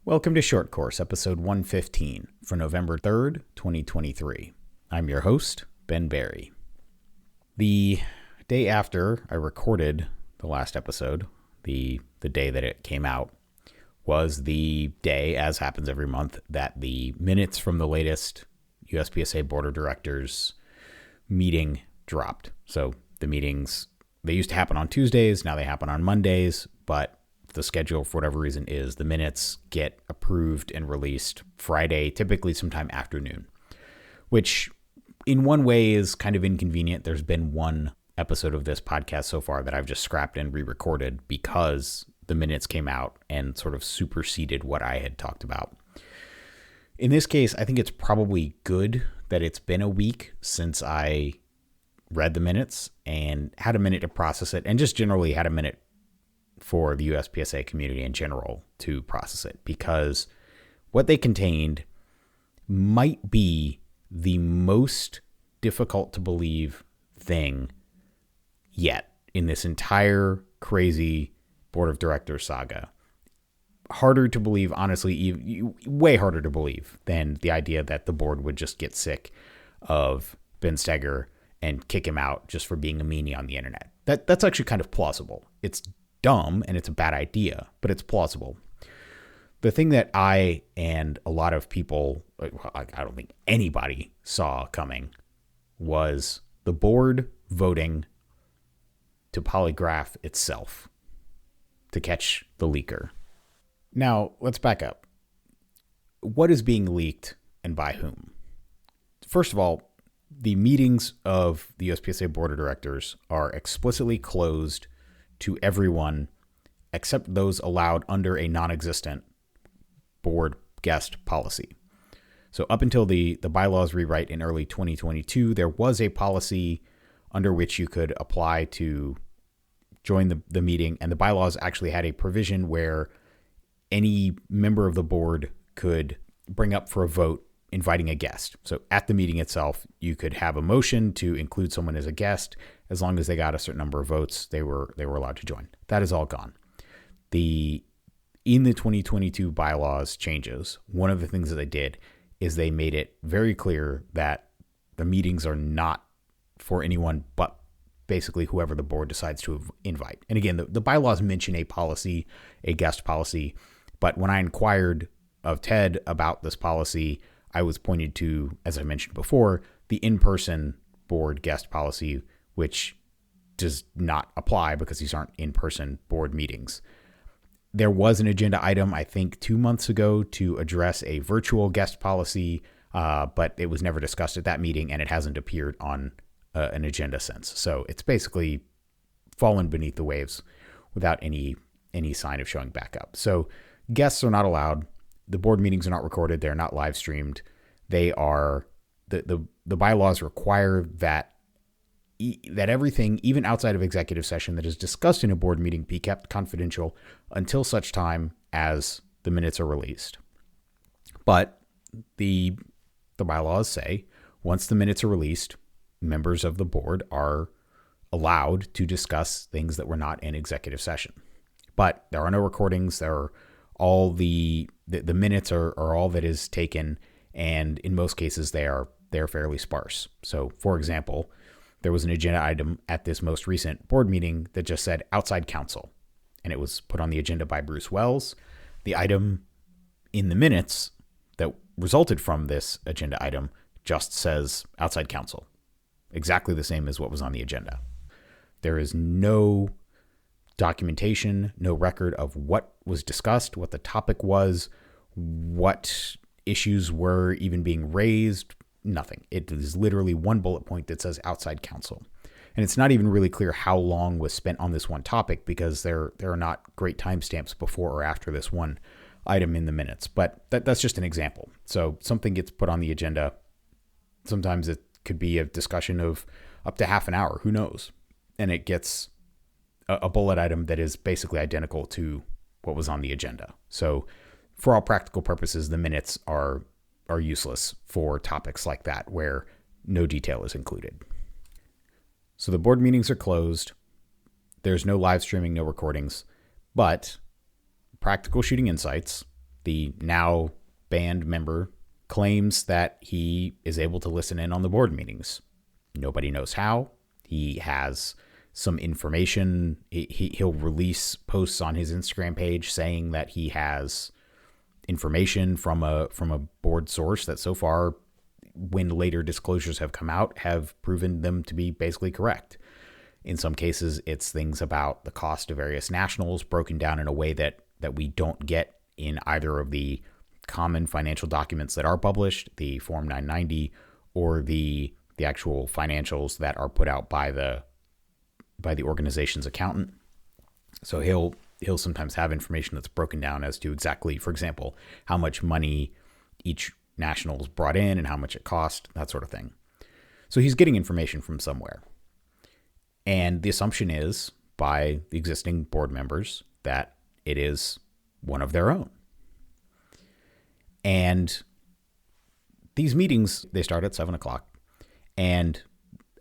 Welcome to Short Course, episode 115 for November 3rd, 2023. I'm your host, Ben Barry. The day after I recorded the last episode, the day that it came out, was the day, as happens every month, that the minutes from the latest USPSA Board of Directors meeting dropped. So the meetings, they used to happen on Tuesdays, now they happen on Mondays, but the schedule, for whatever reason, is the minutes get approved and released Friday, typically sometime afternoon, which in one way is kind of inconvenient. There's been one episode of this podcast so far that I've just scrapped and re-recorded because the minutes came out and sort of superseded what I had talked about. In this case, I think it's probably good that it's been a week since I read the minutes and had a minute to process it, and just generally had a minute for the USPSA community in general to process it, because what they contained might be the most difficult to believe thing yet in this entire crazy board of directors saga. Harder to believe, honestly, way harder to believe than the idea that the board would just get sick of Ben Steger and kick him out just for being a meanie on the internet. That's actually kind of plausible. It's dumb and it's a bad idea, but it's plausible. The thing that I and a lot of people, I don't think anybody saw coming, was the board voting to polygraph itself to catch the leaker. Now, let's back up. What is being leaked and by whom? First of all, the meetings of the USPSA Board of Directors are explicitly closed to everyone except those allowed under a non-existent board guest policy. So up until the bylaws rewrite in early 2022, there was a policy under which you could apply to join the meeting, and the bylaws actually had a provision where any member of the board could bring up for a vote inviting a guest. So at the meeting itself, you could have a motion to include someone as a guest. As long as they got a certain number of votes, they were allowed to join. That is all gone. In the 2022 bylaws changes, one of the things that they did is they made it very clear that the meetings are not for anyone but basically whoever the board decides to invite. And again, the bylaws mention a policy, a guest policy, but when I inquired of Ted about this policy, I was pointed to, as I mentioned before, the in-person board guest policy, which does not apply because these aren't in-person board meetings. There was an agenda item, I think 2 months ago, to address a virtual guest policy, but it was never discussed at that meeting, and it hasn't appeared on an agenda since. So it's basically fallen beneath the waves without any sign of showing back up. So guests are not allowed. The board meetings are not recorded. They're not live streamed. They are the bylaws require that everything, even outside of executive session, that is discussed in a board meeting be kept confidential until such time as the minutes are released. But the bylaws say once the minutes are released, members of the board are allowed to discuss things that were not in executive session. But there are no recordings. There are all the minutes are all that is taken, and in most cases they're fairly sparse. So, for example, there was an agenda item at this most recent board meeting that just said outside counsel, and it was put on the agenda by Bruce Wells. The item in the minutes that resulted from this agenda item just says outside counsel, exactly the same as what was on the agenda. There is no documentation, no record of what was discussed, what the topic was, what issues were even being raised, nothing. It is literally one bullet point that says outside counsel. And it's not even really clear how long was spent on this one topic, because there are not great timestamps before or after this one item in the minutes. But that's just an example. So something gets put on the agenda. Sometimes it could be a discussion of up to half an hour, who knows? And it gets a bullet item that is basically identical to what was on the agenda. So for all practical purposes, the minutes are useless for topics like that where no detail is included. So the board meetings are closed. There's no live streaming, no recordings, but practical shooting insights the now banned member, claims that he is able to listen in on the board meetings. Nobody knows how. He has some information. He'll release posts on his Instagram page saying that he has information from a board source that so far, when later disclosures have come out, have proven them to be basically correct. In some cases, it's things about the cost of various nationals broken down in a way that we don't get in either of the common financial documents that are published, the Form 990, or the actual financials that are put out by the organization's accountant. So he'll sometimes have information that's broken down as to exactly, for example, how much money each nationals brought in and how much it cost, that sort of thing. So he's getting information from somewhere. And the assumption is by the existing board members that it is one of their own. And these meetings, they start at 7:00, and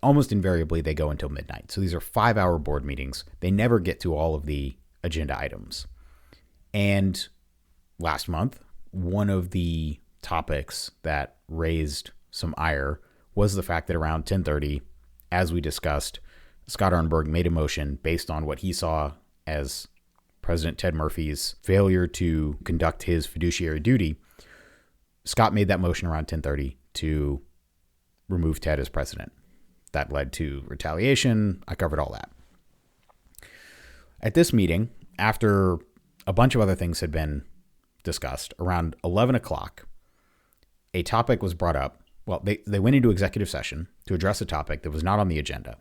almost invariably they go until midnight. So these are 5-hour board meetings. They never get to all of the agenda items. And last month, one of the topics that raised some ire was the fact that around 10:30, as we discussed, Scott Arnberg made a motion based on what he saw as President Ted Murphy's failure to conduct his fiduciary duty. Scott made that motion around 10:30 to remove Ted as president. That led to retaliation. I covered all that. At this meeting, after a bunch of other things had been discussed, around 11:00, a topic was brought up. Well, they went into executive session to address a topic that was not on the agenda.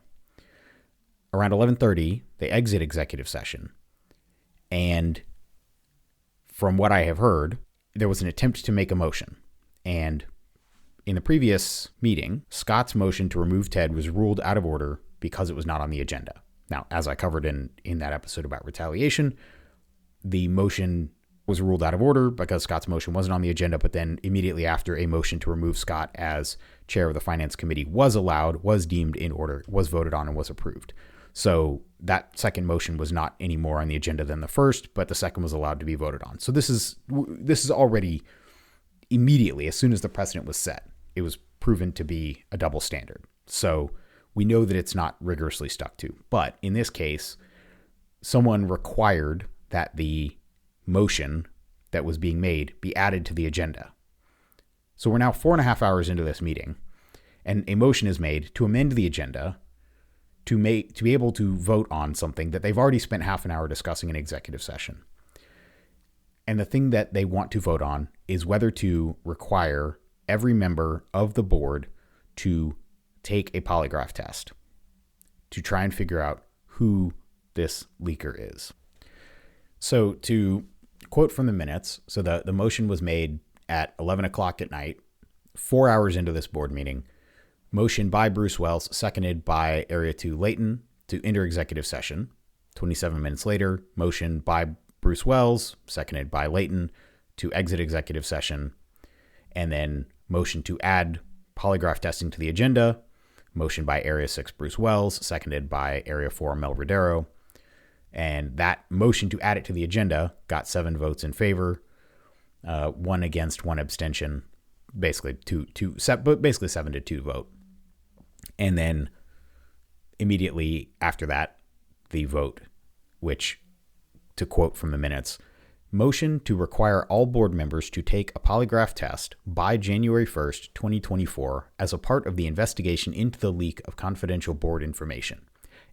Around 11:30, they exit executive session. And from what I have heard, there was an attempt to make a motion. And in the previous meeting, Scott's motion to remove Ted was ruled out of order because it was not on the agenda. Now, as I covered in that episode about retaliation, the motion was ruled out of order because Scott's motion wasn't on the agenda, but then immediately after, a motion to remove Scott as chair of the Finance Committee was allowed, was deemed in order, was voted on, and was approved. So that second motion was not any more on the agenda than the first, but the second was allowed to be voted on. So this is already immediately, as soon as the precedent was set, it was proven to be a double standard. So we know that it's not rigorously stuck to. But in this case, someone required that the motion that was being made be added to the agenda. So we're now 4.5 hours into this meeting, and a motion is made to amend the agenda to be able to vote on something that they've already spent half an hour discussing in executive session. And the thing that they want to vote on is whether to require every member of the board to take a polygraph test to try and figure out who this leaker is. So to quote from the minutes, so the motion was made at 11:00 at night, 4 hours into this board meeting. Motion by Bruce Wells, seconded by Area 2 Layton to enter executive session. 27 minutes later, motion by Bruce Wells, seconded by Layton to exit executive session. And then motion to add polygraph testing to the agenda. Motion by Area 6 Bruce Wells, seconded by Area 4 Mel Rodero. And that motion to add it to the agenda got 7 votes in favor, 1 against, 1 abstention, basically 7-2 vote. And then immediately after that, the vote, which, to quote from the minutes, motion to require all board members to take a polygraph test by January 1st, 2024, as a part of the investigation into the leak of confidential board information.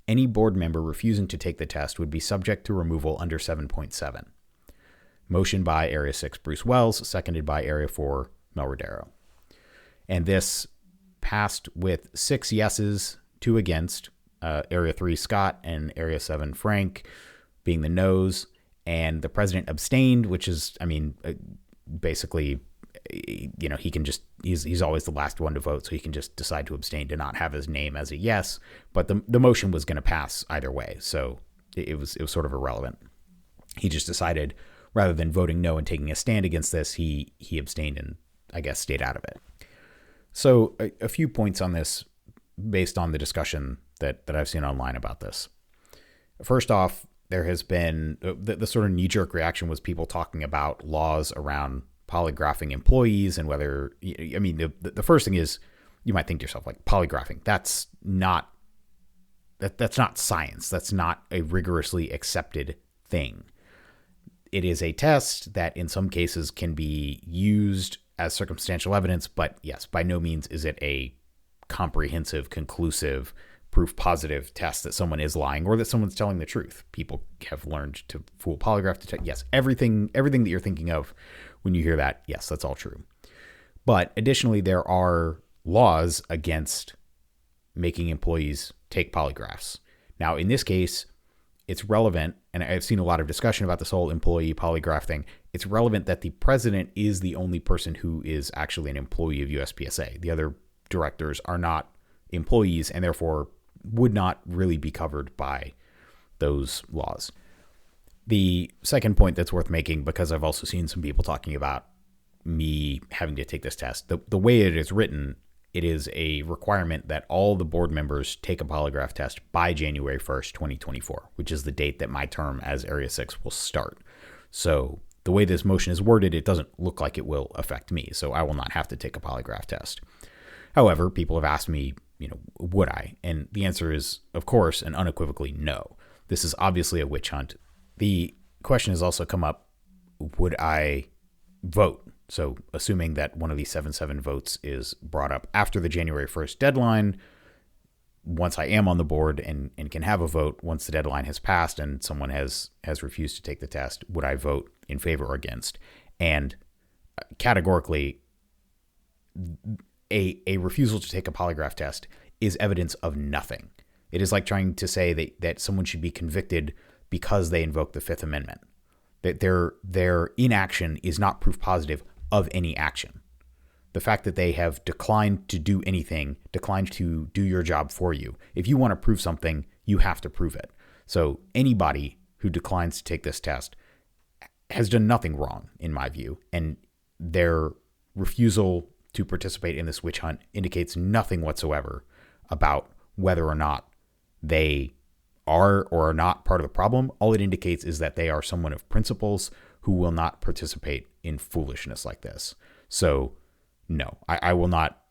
Any board member refusing to take the test would be subject to removal under 7.7. Motion by Area 6 Bruce Wells, seconded by Area 4 Mel Rodero. And this passed with 6 yeses, 2 against, Area 3 Scott and Area 7 Frank being the noes, and the president abstained, which is, basically, he can just, he's always the last one to vote, so he can just decide to abstain to not have his name as a yes, but the motion was going to pass either way, so it was sort of irrelevant. He just decided, rather than voting no and taking a stand against this, he abstained and, I guess, stayed out of it. So a few points on this based on the discussion that I've seen online about this. First off, there has been the sort of knee-jerk reaction was people talking about laws around polygraphing employees and whether, I mean, the first thing is you might think to yourself, like, polygraphing, that's not science. That's not a rigorously accepted thing. It is a test that in some cases can be used as circumstantial evidence, but yes, by no means is it a comprehensive, conclusive, proof positive test that someone is lying or that someone's telling the truth. People have learned to fool polygraph detect. Yes, everything that you're thinking of when you hear that, yes, that's all true. But additionally, there are laws against making employees take polygraphs. Now, in this case, it's relevant, and I've seen a lot of discussion about this whole employee polygraph thing. It's relevant that the president is the only person who is actually an employee of USPSA. The other directors are not employees and therefore would not really be covered by those laws. The second point that's worth making, because I've also seen some people talking about me having to take this test, the way it is written, it is a requirement that all the board members take a polygraph test by January 1st, 2024, which is the date that my term as Area 6 will start. So the way this motion is worded, it doesn't look like it will affect me, so I will not have to take a polygraph test. However, people have asked me, would I? And the answer is, of course, and unequivocally no. This is obviously a witch hunt. The question has also come up, would I vote? So assuming that one of these 7-7 votes is brought up after the January 1st deadline, once I am on the board and can have a vote, once the deadline has passed and someone has refused to take the test, would I vote in favor or against? And categorically, a refusal to take a polygraph test is evidence of nothing. It is like trying to say that someone should be convicted because they invoke the Fifth Amendment. That their inaction is not proof positive of any action. The fact that they have declined to do anything, declined to do your job for you. If you want to prove something, you have to prove it. So anybody who declines to take this test has done nothing wrong, in my view, and their refusal to participate in this witch hunt indicates nothing whatsoever about whether or not they are or are not part of the problem. All it indicates is that they are someone of principles who will not participate in foolishness like this. So no, I will not.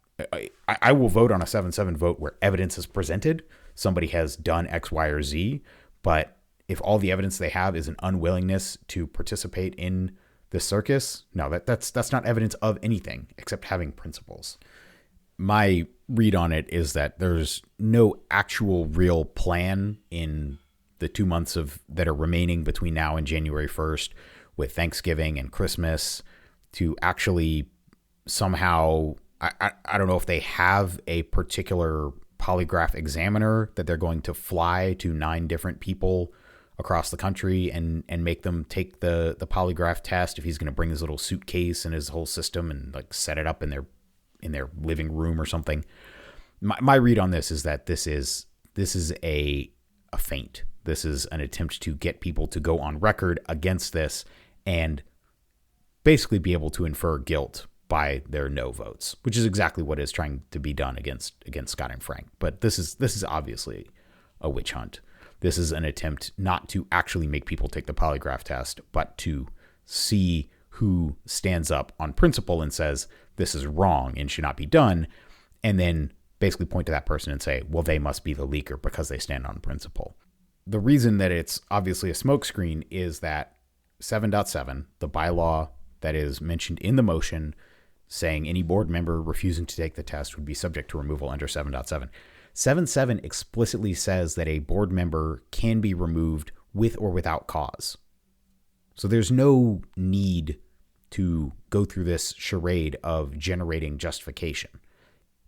I will vote on a 7-7 vote where evidence is presented. Somebody has done X, Y, or Z. But if all the evidence they have is an unwillingness to participate in the circus, no, that's not evidence of anything except having principles. My read on it is that there's no actual real plan in the 2 months that are remaining between now and January 1st with Thanksgiving and Christmas to actually somehow, I don't know if they have a particular polygraph examiner that they're going to fly to 9 different people across the country and make them take the polygraph test, if he's going to bring his little suitcase and his whole system and like set it up in their living room or something. My read on this is that this is a feint. This is an attempt to get people to go on record against this and basically be able to infer guilt by their no votes, which is exactly what is trying to be done against Scott and Frank. But this is obviously a witch hunt. This is an attempt not to actually make people take the polygraph test, but to see who stands up on principle and says this is wrong and should not be done, and then basically point to that person and say, well, they must be the leaker because they stand on principle. The reason that it's obviously a smokescreen is that 7.7, the bylaw that is mentioned in the motion saying any board member refusing to take the test would be subject to removal under 7.7. 7.7 explicitly says that a board member can be removed with or without cause. So there's no need to go through this charade of generating justification.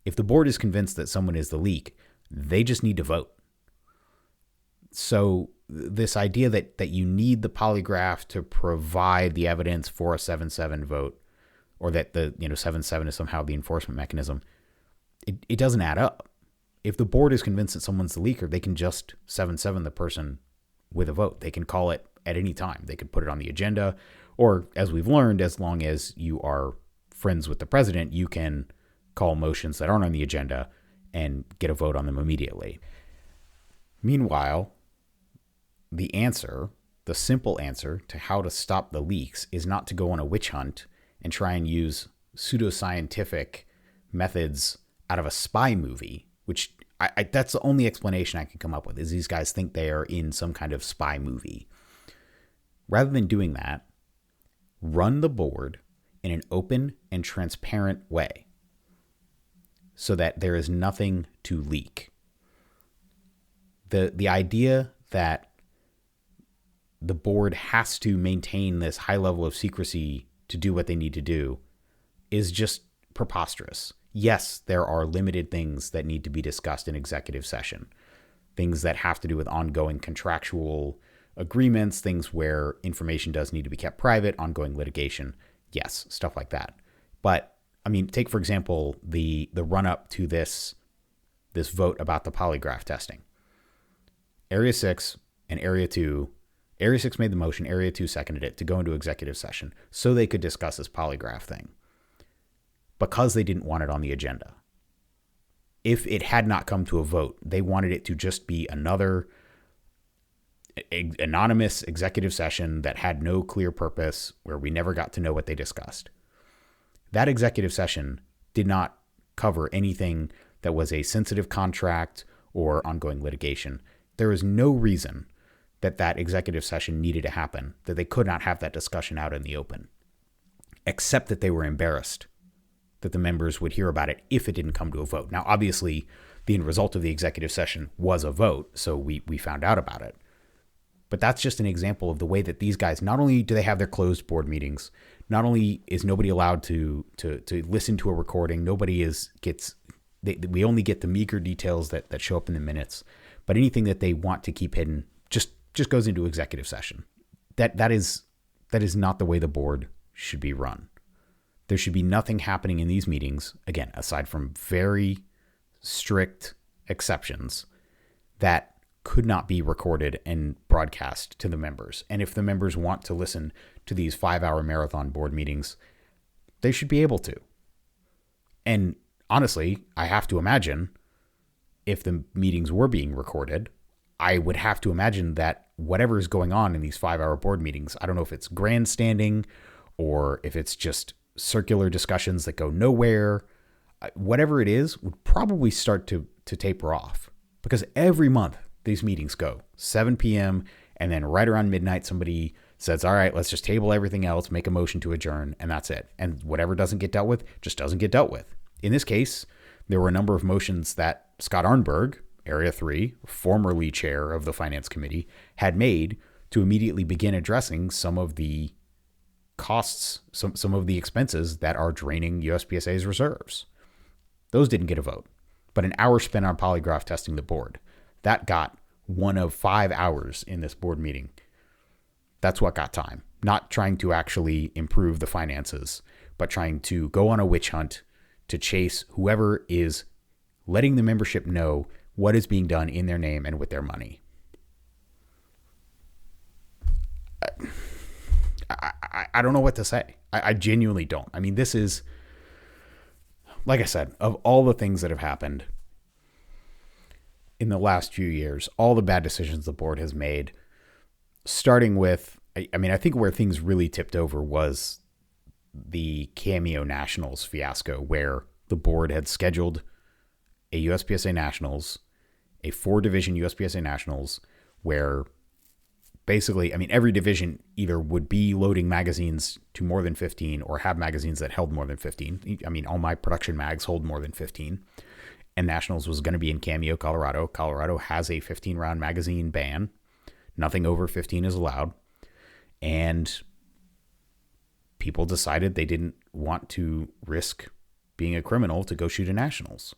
If the board is convinced that someone is the leak, they just need to vote. So this idea that you need the polygraph to provide the evidence for a 7-7 vote, or that the 7-7 is somehow the enforcement mechanism, it doesn't add up. If the board is convinced that someone's the leaker, they can just 7-7 the person with a vote. They can call it at any time. They could put it on the agenda, or as we've learned, as long as you are friends with the president, you can call motions that aren't on the agenda and get a vote on them immediately. Meanwhile, the simple answer to how to stop the leaks is not to go on a witch hunt and try and use pseudoscientific methods out of a spy movie, which that's the only explanation I can come up with, is these guys think they are in some kind of spy movie. Rather than doing that, run the board in an open and transparent way so that there is nothing to leak. The idea that the board has to maintain this high level of secrecy to do what they need to do is just preposterous. Yes, there are limited things that need to be discussed in executive session, things that have to do with ongoing contractual agreements, things where information does need to be kept private, ongoing litigation. Yes, stuff like that. But I mean, take for example the run up to this vote about the polygraph testing. Area 6 and Area 2, Area 6 made the motion, Area 2 seconded it to go into executive session so they could discuss this polygraph thing because they didn't want it on the agenda. If it had not come to a vote, they wanted it to just be another anonymous executive session that had no clear purpose, where we never got to know what they discussed. That executive session did not cover anything that was a sensitive contract or ongoing litigation. There is no reason that executive session needed to happen, that they could not have that discussion out in the open, except that they were embarrassed that the members would hear about it if it didn't come to a vote. Now, obviously, the end result of the executive session was a vote, so we found out about it. But that's just an example of the way that these guys, not only do they have their closed board meetings, not only is nobody allowed to listen to a recording, we only get the meager details that show up in the minutes, but anything that they want to keep hidden just goes into executive session. That is not the way the board should be run. There should be nothing happening in these meetings, again, aside from very strict exceptions, that could not be recorded and broadcast to the members. And if the members want to listen to these 5-hour marathon board meetings, they should be able to. And honestly, I have to imagine if the meetings were being recorded, I would have to imagine that whatever is going on in these 5-hour board meetings, I don't know if it's grandstanding or if it's just circular discussions that go nowhere, whatever it is, would probably start to taper off, because every month these meetings go 7 p.m. and then right around midnight, somebody says, all right, let's just table everything else, make a motion to adjourn, and that's it. And whatever doesn't get dealt with just doesn't get dealt with. In this case, there were a number of motions that Scott Arnberg, Area 3, formerly chair of the Finance Committee, had made to immediately begin addressing some of the costs, some of the expenses that are draining USPSA's reserves. Those didn't get a vote. But an hour spent on polygraph testing the board, that got 1 of 5 hours in this board meeting. That's what got time. Not trying to actually improve the finances, but trying to go on a witch hunt to chase whoever is letting the membership know what is being done in their name and with their money. I don't know what to say. I genuinely don't. I mean, this is, like I said, of all the things that have happened in the last few years, all the bad decisions the board has made, starting with, I mean, I think where things really tipped over was the Cameo Nationals fiasco, where the board had scheduled a USPSA Nationals, a 4-division USPSA Nationals, where basically, I mean, every division either would be loading magazines to more than 15 or have magazines that held more than 15. I mean, all my production mags hold more than 15. And Nationals was going to be in Cameo, Colorado. Colorado has a 15-round magazine ban. Nothing over 15 is allowed. And people decided they didn't want to risk being a criminal to go shoot a Nationals.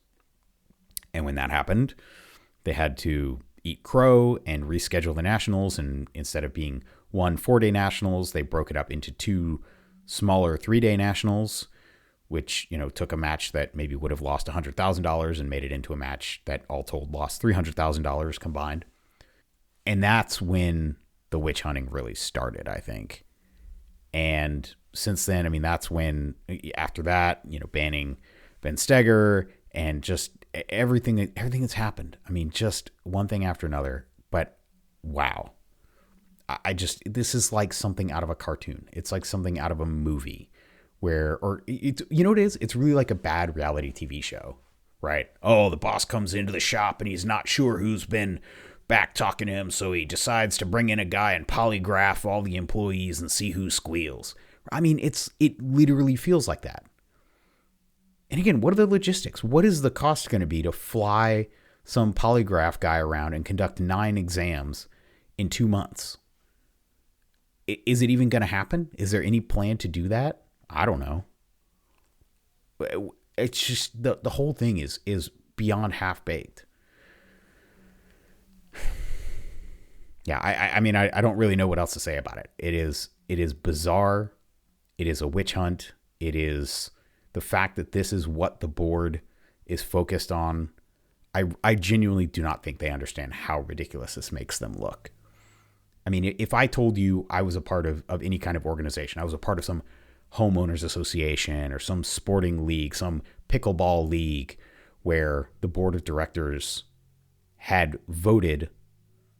And when that happened, they had to eat crow and reschedule the Nationals. And instead of being 1 4-day Nationals, they broke it up into 2 smaller 3-day Nationals, which, you know, took a match that maybe would have lost $100,000 and made it into a match that all told lost $300,000 combined. And that's when the witch hunting really started, I think. And since then, I mean, that's when, after that, you know, banning Ben Steger and just everything that's happened. I mean, just one thing after another. But wow. this is like something out of a cartoon. It's like something out of a movie where, or you know what it is? It's really like a bad reality TV show, right? Oh, the boss comes into the shop and he's not sure who's been back talking to him, so he decides to bring in a guy and polygraph all the employees and see who squeals. I mean, it literally feels like that. And again, what are the logistics? What is the cost going to be to fly some polygraph guy around and conduct 9 exams in 2 months? Is it even going to happen? Is there any plan to do that? I don't know. It's just the whole thing is beyond half-baked. Yeah, I mean, I don't really know what else to say about it. It is bizarre. It is a witch hunt. It is the fact that this is what the board is focused on. I genuinely do not think they understand how ridiculous this makes them look. I mean, if I told you I was a part of any kind of organization, I was a part of some homeowners association or some sporting league, some pickleball league, where the board of directors had voted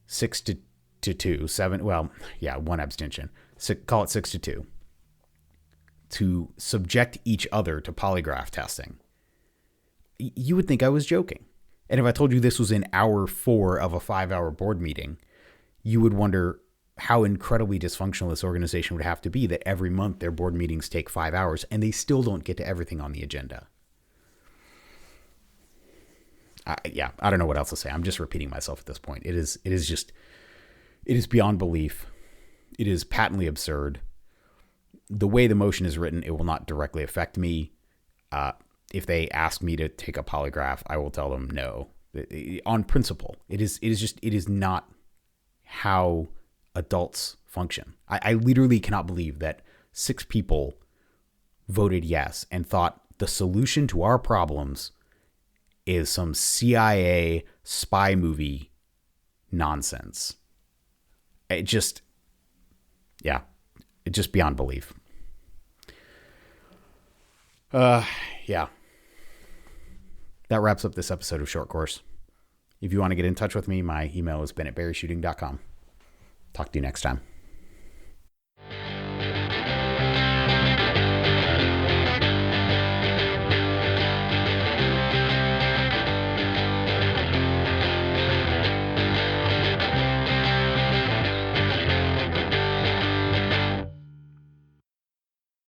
6-2, 7, well, yeah, 1 abstention, call it 6-2, to subject each other to polygraph testing, you would think I was joking. And if I told you this was in hour 4 of a 5-hour board meeting, you would wonder how incredibly dysfunctional this organization would have to be that every month their board meetings take 5 hours and they still don't get to everything on the agenda. I don't know what else to say. I'm just repeating myself at this point. It is beyond belief. It is patently absurd. The way the motion is written, it will not directly affect me. If they ask me to take a polygraph, I will tell them no. On principle, it is not how adults function. I literally cannot believe that 6 people voted yes and thought the solution to our problems is some CIA spy movie nonsense. It's just beyond belief. Yeah. That wraps up this episode of Short Course. If you want to get in touch with me, my email is ben@berryshooting.com. Talk to you next time.